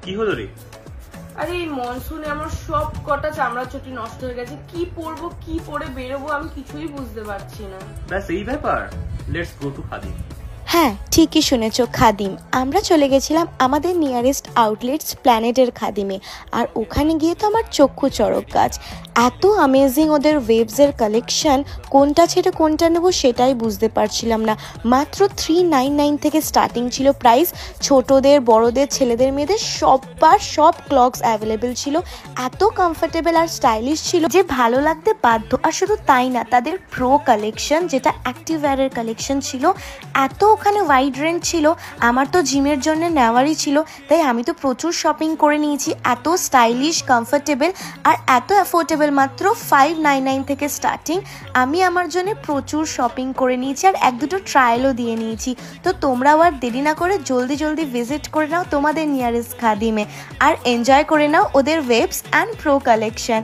কি হলো রে? আরে এই মনসুনে আমার সব কটা চামড়া চটি নষ্ট হয়ে গেছে। কি পরবো, কি পরে বেরোবো আমি কিছুই বুঝতে পারছি না। ব্যাস এই ব্যাপার। লেটস গো টু খাদিম। হ্যাঁ, ঠিকই শুনেছ, খাদিম। আমরা চলে গেছিলাম আমাদের নিয়ারেস্ট আউটলেটস প্ল্যানেটের খাদিমে। আর ওখানে গিয়ে তো আমার চক্ষু চড়ক গাছ। এত অ্যামেজিং ওদের ওয়েভসের কালেকশন, কোনটা ছেড়ে কোনটা নেবো সেটাই বুঝতে পারছিলাম না। মাত্র 399 থেকে স্টার্টিং ছিল প্রাইস। ছোটদের, বড়দের, ছেলেদের, মেয়েদের সবার সব ক্লগস অ্যাভেলেবেল ছিল। এত কমফোর্টেবল আর স্টাইলিশ ছিল যে ভালো লাগতে বাধ্য। আর শুধু তাই না, তাদের প্রো কালেকশন, যেটা অ্যাক্টিভওয়্যারের কালেকশন ছিল, এত ওখানে ওয়াইড রেঞ্জ ছিল। আমার তো জিমের জন্য নেওয়ারই ছিল, তাই আমি তো প্রচুর শপিং করে নিয়েছি। এত স্টাইলিশ, কমফোর্টেবল আর এত অ্যাফোর্ডেবল, মাত্র 599 থেকে স্টার্টিং। আমি আমার জন্য প্রচুর শপিং করে নিয়েছি আর এক দুটো ট্রায়ালও দিয়ে নিয়েছি। তো তোমরাও আর দেরি না করে জলদি জলদি ভিজিট করে নাও তোমাদের নিয়ারেস্ট খাদিমে আর এনজয় করে নাও ওদের ওয়েবস অ্যান্ড প্রো কালেকশন।